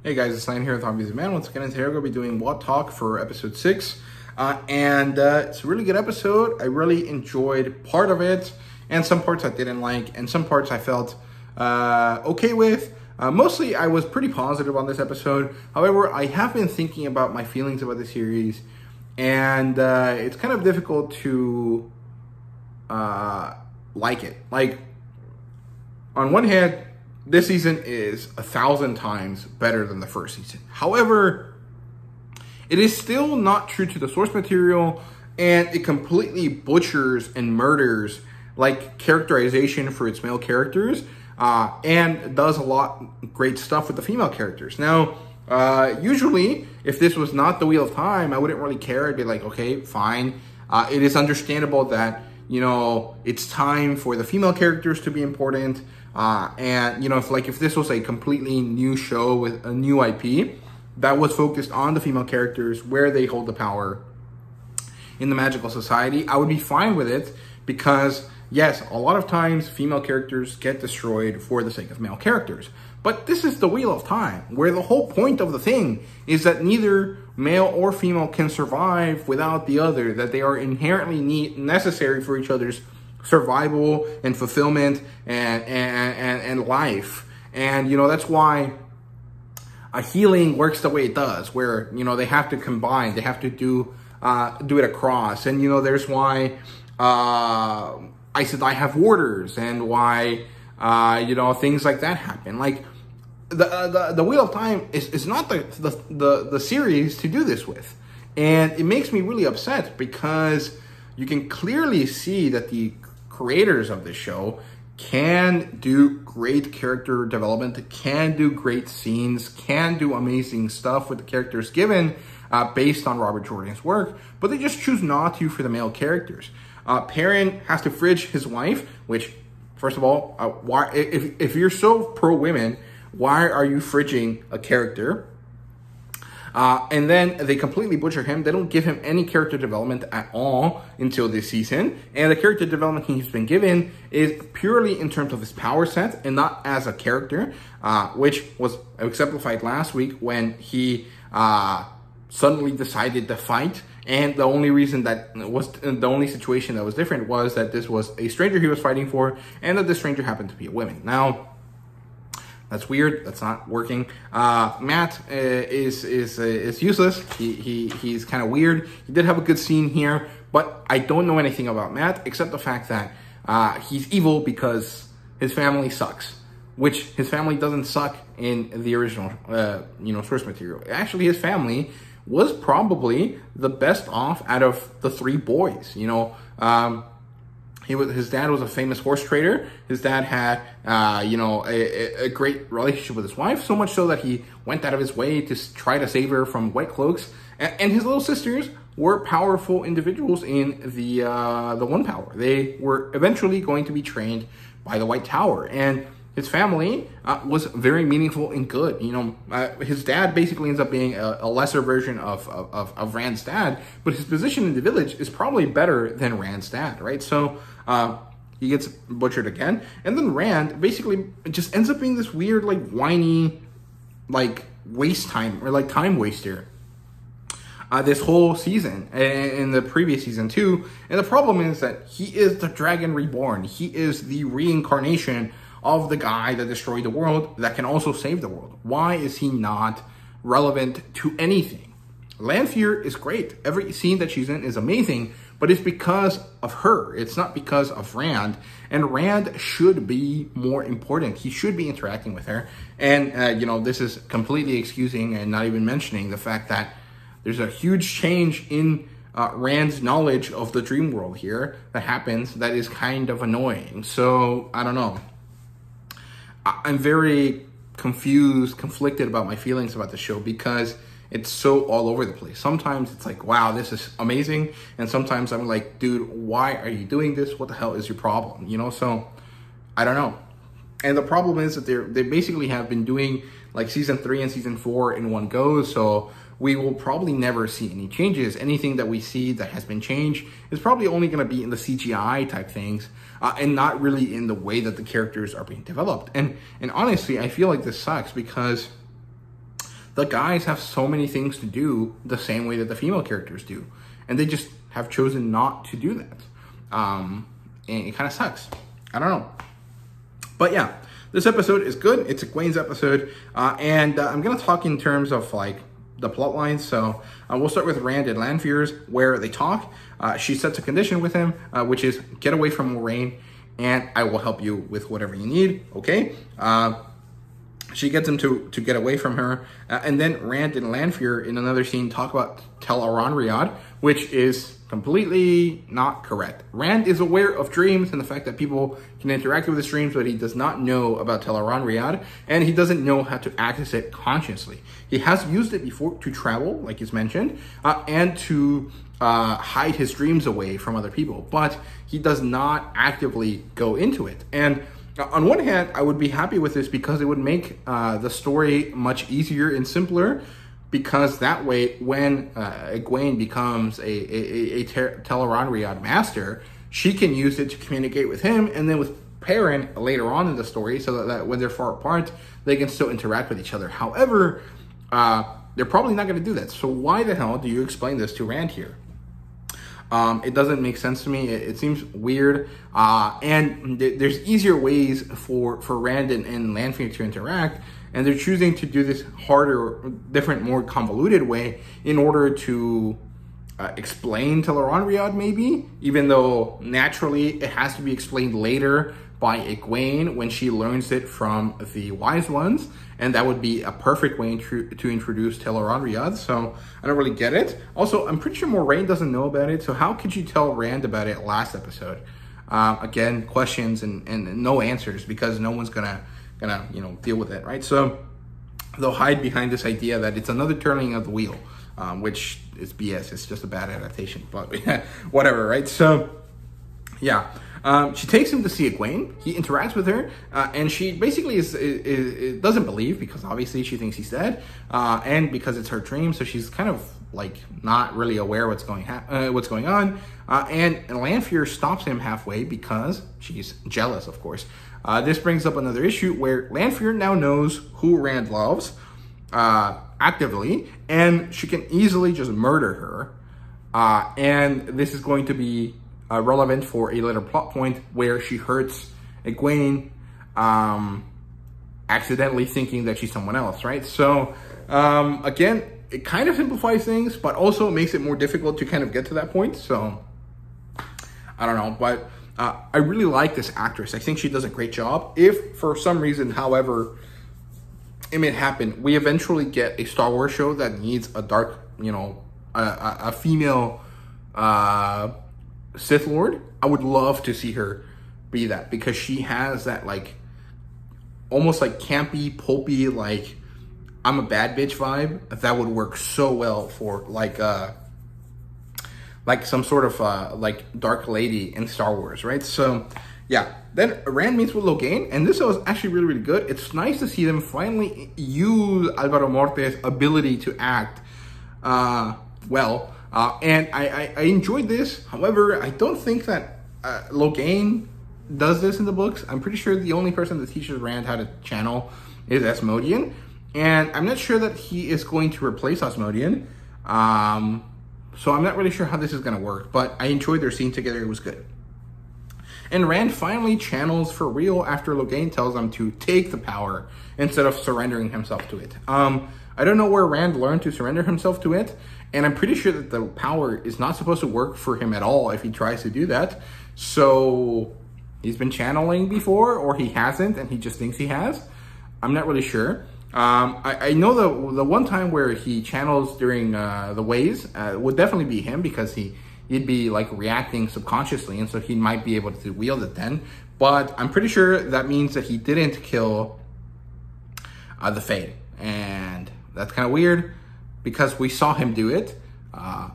Hey guys, it's Ryan here with HobbiesofaMan. Once again, today we're going to be doing What Talk for episode 6. It's a really good episode. I really enjoyed part of it, and some parts I didn't like, and some parts I felt okay with. Mostly, I was pretty positive on this episode. However, I have been thinking about my feelings about the series, and it's kind of difficult to like it. Like, on one hand, this season is 1,000 times better than the first season. However, it is still not true to the source material, and it completely butchers and murders like characterization for its male characters, and does a lot great stuff with the female characters. Now, usually, if this was not the Wheel of Time, I wouldn't really care. I'd be like, okay, fine. It is understandable that, you know, it's time for the female characters to be important. And, you know, if this was a completely new show with a new IP that was focused on the female characters, where they hold the power in the magical society, I would be fine with it because, yes, a lot of times female characters get destroyed for the sake of male characters. But this is the Wheel of Time, where the whole point of the thing is that neither male or female can survive without the other, that they are inherently necessary for each other's survival and fulfillment and life. And, you know, that's why a healing works the way it does, where, you know, they have to combine, they have to do it across. And, you know, there's why Aes Sedai have warders, and why you know, things like that happen. Like the Wheel of Time is not the series to do this with, and it makes me really upset because you can clearly see that the creators of this show can do great character development, can do great scenes, can do amazing stuff with the characters given based on Robert Jordan's work, but they just choose not to for the male characters. Perrin has to fridge his wife, which, first of all, why, if you're so pro-women, why are you fridging a character? And then they completely butcher him. They don't give him any character development at all until this season. And the character development he's been given is purely in terms of his power set and not as a character, which was exemplified last week when he suddenly decided to fight. And the only reason that was, the only situation that was different was that this was a stranger he was fighting for, and that the stranger happened to be a woman. Now, that's weird. That's not working. Matt is useless. He's kind of weird. He did have a good scene here, but I don't know anything about Matt except the fact that he's evil because his family sucks, which his family doesn't suck in the original, you know, source material. Actually, his family was probably the best off out of the 3 boys. You know, his dad was a famous horse trader. His dad had, you know, a great relationship with his wife, so much so that he went out of his way to try to save her from White Cloaks. And his little sisters were powerful individuals in the One Power. They were eventually going to be trained by the White Tower, and his family was very meaningful and good. You know, his dad basically ends up being a lesser version of Rand's dad, but his position in the village is probably better than Rand's dad, right? So he gets butchered again. And then Rand basically just ends up being this weird, like, whiny, like, waste time, or like time waster. This whole season, in the previous season too. And the problem is that he is the Dragon Reborn. He is the reincarnation of the guy that destroyed the world that can also save the world. Why is he not relevant to anything? Lanfear is great. Every scene that she's in is amazing, but it's because of her. It's not because of Rand. And Rand should be more important. He should be interacting with her. And, you know, this is completely excusing and not even mentioning the fact that there's a huge change in Rand's knowledge of the dream world here that happens that is kind of annoying. So, I don't know. I'm very confused, conflicted about my feelings about the show because it's so all over the place. Sometimes it's like, wow, this is amazing. And sometimes I'm like, dude, why are you doing this? What the hell is your problem? You know, so I don't know. And the problem is that they basically have been doing like season 3 and season 4 in one go. So we will probably never see any changes. Anything that we see that has been changed is probably only going to be in the CGI type things, and not really in the way that the characters are being developed. And honestly, I feel like this sucks because the guys have so many things to do the same way that the female characters do. And they just have chosen not to do that. And it kind of sucks. I don't know. But yeah, this episode is good. It's Egwene's episode. And I'm going to talk in terms of like the plot lines. So we'll start with Rand and Lanfear's, where they talk. She sets a condition with him, which is get away from Moraine and I will help you with whatever you need. Okay. She gets him to get away from her. And then Rand and Lanfear in another scene talk about Tel Aranriad, which is completely not correct. Rand is aware of dreams and the fact that people can interact with his dreams, but he does not know about Tel Aranriad, and he doesn't know how to access it consciously. He has used it before to travel, like he's mentioned, and to hide his dreams away from other people, but he does not actively go into it. And on one hand, I would be happy with this because it would make the story much easier and simpler, because that way, when Egwene becomes a Tel Aranriad master, she can use it to communicate with him, and then with Perrin later on in the story, so that when they're far apart, they can still interact with each other. However, they're probably not going to do that. So why the hell do you explain this to Rand here? It doesn't make sense to me. It seems weird. And there's easier ways for Rand and Lanfear to interact, and they're choosing to do this harder, different, more convoluted way in order to explain Tel Aranriad, maybe, even though naturally it has to be explained later by Egwene when she learns it from the Wise Ones, and that would be a perfect way to introduce Tel Aranriad, so I don't really get it. Also, I'm pretty sure Moraine doesn't know about it, so how could you tell Rand about it last episode? Again, questions and no answers, because no one's gonna deal with it, right? So they'll hide behind this idea that it's another turning of the wheel, which is BS. It's just a bad adaptation, but whatever, right? So yeah. She takes him to see Egwene. He interacts with her, and she basically doesn't believe, because obviously she thinks he's dead, and because it's her dream, so she's kind of like not really aware what's going on. And Lanfear stops him halfway because she's jealous, of course. This brings up another issue where Lanfear now knows who Rand loves actively, and she can easily just murder her. And this is going to be relevant for a later plot point where she hurts Egwene, accidentally thinking that she's someone else, right? So, again, it kind of simplifies things, but also makes it more difficult to kind of get to that point. So, I don't know, but I really like this actress. I think she does a great job. If, for some reason, however, it may happen, we eventually get a Star Wars show that needs a dark, a female Sith Lord, I would love to see her be that, because she has that like almost like campy, pulpy, like I'm a bad bitch vibe that would work so well for like some sort of like dark lady in Star Wars, right? So yeah, then Rand meets with Logain, and this was actually really, really good. It's nice to see them finally use Alvaro Morte's ability to act well. And I enjoyed this. However, I don't think that Logain does this in the books. I'm pretty sure the only person that teaches Rand how to channel is Asmodean. And I'm not sure that he is going to replace Asmodean. So I'm not really sure how this is going to work. But I enjoyed their scene together. It was good. And Rand finally channels for real after Logain tells him to take the power instead of surrendering himself to it. I don't know where Rand learned to surrender himself to it. And I'm pretty sure that the power is not supposed to work for him at all if he tries to do that. So he's been channeling before, or he hasn't, and he just thinks he has. I'm not really sure. I know the one time where he channels during the ways would definitely be him, because he'd be like reacting subconsciously, and so he might be able to wield it then. But I'm pretty sure that means that he didn't kill the Fae, and that's kind of weird, because we saw him do it,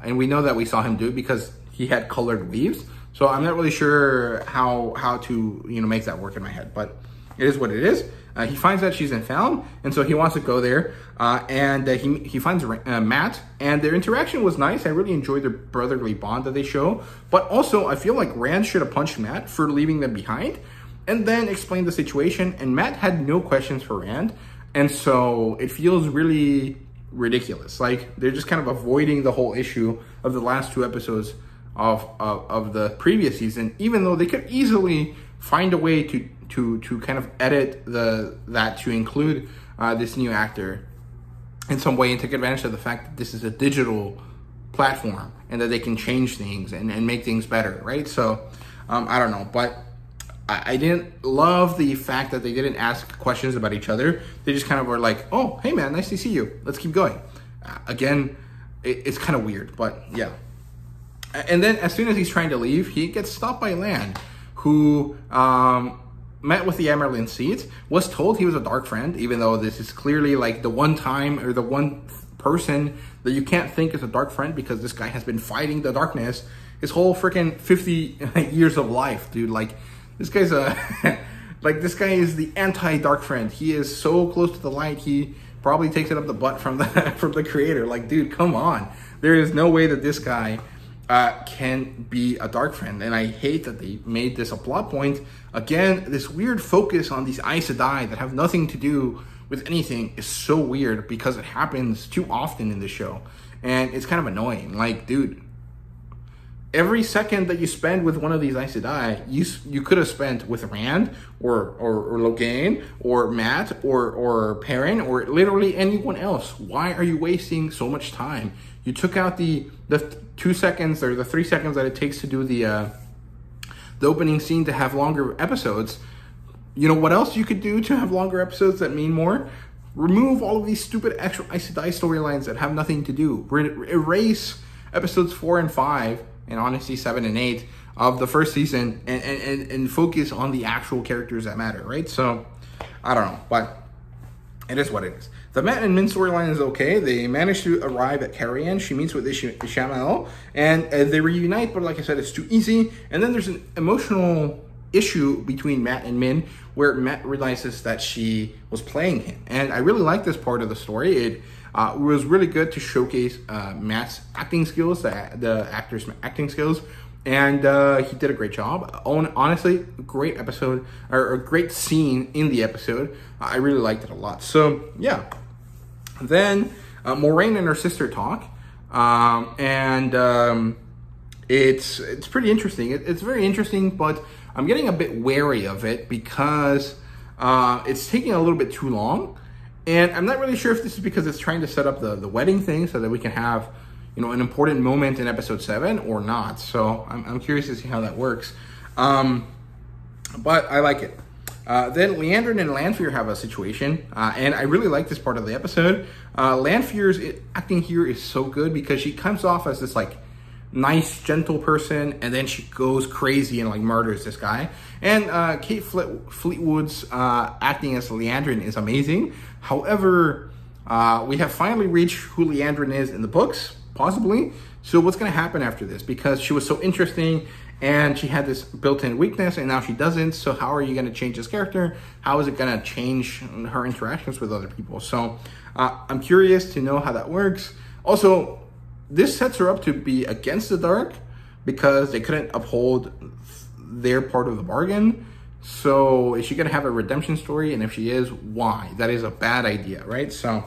and we know that we saw him do it because he had colored weaves. So I'm not really sure how to make that work in my head, but it is what it is. He finds out she's in Falme, and so he wants to go there, and he finds Matt, and their interaction was nice. I really enjoyed their brotherly bond that they show, but also I feel like Rand should have punched Matt for leaving them behind, and then explained the situation, and Matt had no questions for Rand, and so it feels really ridiculous. Like, they're just kind of avoiding the whole issue of the last 2 episodes of the previous season, even though they could easily find a way to kind of edit that to include this new actor in some way and take advantage of the fact that this is a digital platform and that they can change things and make things better, right? So I don't know, but I didn't love the fact that they didn't ask questions about each other. They just kind of were like, oh, hey man, nice to see you, let's keep going. Again, it's kind of weird, but yeah. And then as soon as he's trying to leave, he gets stopped by Lan, who met with the Amerlin Seeds, was told he was a dark friend, even though this is clearly like the one time or the one person that you can't think is a dark friend, because this guy has been fighting the darkness his whole freaking 50 years of life, dude. Like, this guy's like, this guy is the anti-dark friend. He is so close to the light, he probably takes it up the butt from the creator. Like, dude, come on. There is no way that this guy can be a dark friend, and I hate that they made this a plot point. Again, this weird focus on these Aes Sedai that have nothing to do with anything is so weird, because it happens too often in the show, and it's kind of annoying. Like, dude, every second that you spend with one of these Aes Sedai, you could have spent with Rand or Logain or Matt or Perrin or literally anyone else. Why are you wasting so much time? You took out the 2 seconds or the 3 seconds that it takes to do the opening scene to have longer episodes. You know what else you could do to have longer episodes that mean more? Remove all of these stupid extra Aes Sedai storylines that have nothing to do. Erase episodes 4 and 5, and honestly 7 and 8 of the first season, and focus on the actual characters that matter, right? So, I don't know, but it is what it is. The Matt and Min storyline is okay. They manage to arrive at Carrion. She meets with Ishamael, and they reunite, but like I said, it's too easy. And then there's an emotional issue between Matt and Min, where Matt realizes that she was playing him. And I really like this part of the story. It was really good to showcase Matt's acting skills, the actor's acting skills, and he did a great job. Honestly, great episode, or a great scene in the episode. I really liked it a lot. So yeah. Then Moraine and her sister talk, and it's pretty interesting. It's very interesting, but I'm getting a bit wary of it because it's taking a little bit too long. And I'm not really sure if this is because it's trying to set up the wedding thing so that we can have, you know, an important moment in episode 7 or not. So I'm curious to see how that works. But I like it. Then Liandrin and Lanfear have a situation, and I really like this part of the episode. Lanfear's acting here is so good because she comes off as this like nice, gentle person, and then she goes crazy and like murders this guy. And Kate Fleetwood's acting as Liandrin is amazing. However, we have finally reached who Liandrin is in the books, possibly. So what's going to happen after this? Because she was so interesting, and she had this built-in weakness, and now she doesn't. So how are you going to change this character? How is it going to change her interactions with other people? So I'm curious to know how that works. Also, this sets her up to be against the dark because they couldn't uphold their part of the bargain. So is she going to have a redemption story? And if she is, why? That is a bad idea, right? So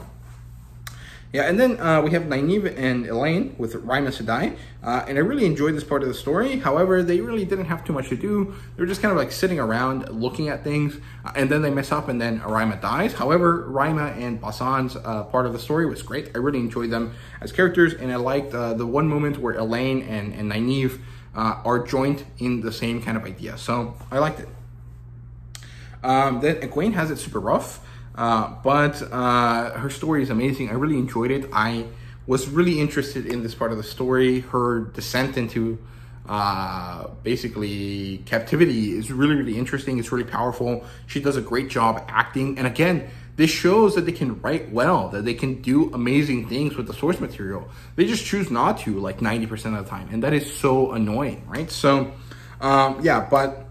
yeah, and then we have Nynaeve and Elaine with Rima Sedai, and I really enjoyed this part of the story. However, they really didn't have too much to do. They were just kind of like sitting around looking at things, and then they mess up, and then Rima dies. However, Rima and Basan's part of the story was great. I really enjoyed them as characters, and I liked the one moment where Elaine and Nynaeve are joined in the same kind of idea. So I liked it. Then Egwene has it super rough. But her story is amazing. I really enjoyed it. I was really interested in this part of the story. Her descent into basically captivity is really, really interesting. It's really powerful. She does a great job acting. And again, this shows that they can write well, that they can do amazing things with the source material. They just choose not to, like 90% of the time. And that is so annoying, right? So, yeah, but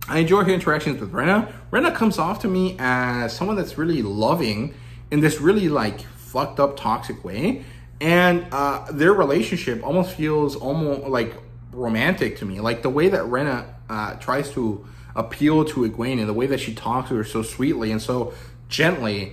I enjoy her interactions with Rena. Rena comes off to me as someone that's really loving in this really like fucked up toxic way. And their relationship almost feels like romantic to me. Like the way that Rena tries to appeal to Egwene and the way that she talks to her so sweetly and so gently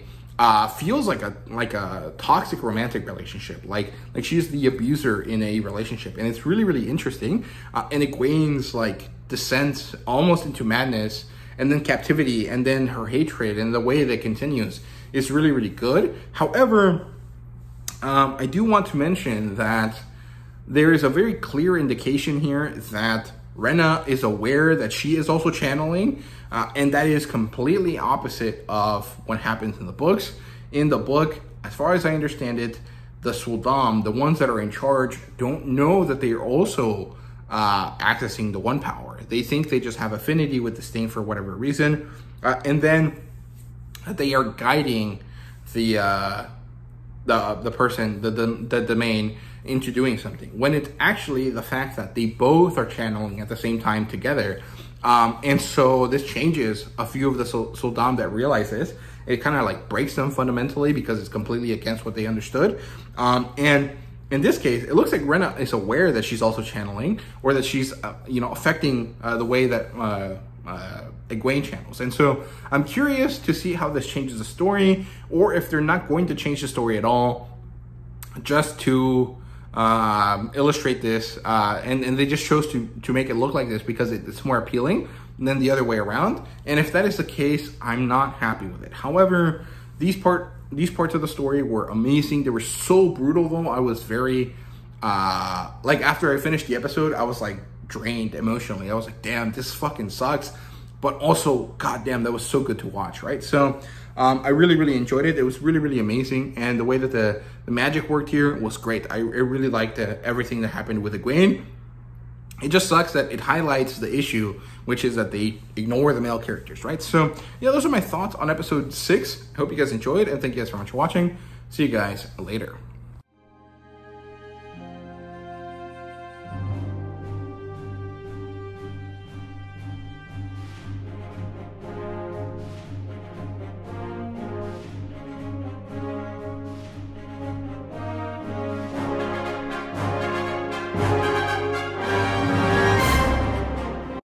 feels like a toxic romantic relationship, like she's the abuser in a relationship, and it's really, really interesting. And Egwene's like descent almost into madness, and then captivity, and then her hatred, and the way that continues is really, really good. However, I do want to mention that there is a very clear indication here that Rena is aware that she is also channeling, and that is completely opposite of what happens in the books. In the book, as far as I understand it, the Suldam, the ones that are in charge, don't know that they are also accessing the one power. They think they just have affinity with the stain for whatever reason, and then they are guiding the person, the domain, into doing something, when it's actually the fact that they both are channeling at the same time together. And so this changes a few of the Suldam that realize this. It kind of like breaks them fundamentally because it's completely against what they understood. And in this case, it looks like Rena is aware that she's also channeling, or that she's affecting the way that Egwene channels. And so I'm curious to see how this changes the story, or if they're not going to change the story at all, just to illustrate this, and they just chose to make it look like this because it's more appealing than the other way around. And if that is the case, I'm not happy with it. However, these parts of the story were amazing. They were so brutal though. I was very like, after I finished the episode, I was like drained emotionally. I was like, damn, this fucking sucks, but also, goddamn, that was so good to watch, right? So I really, really enjoyed it. It was really, really amazing. And the way that the magic worked here was great. I really liked everything that happened with Egwene. It just sucks that it highlights the issue, which is that they ignore the male characters, right? So yeah, those are my thoughts on episode 6. I hope you guys enjoyed, and thank you guys so much for watching. See you guys later.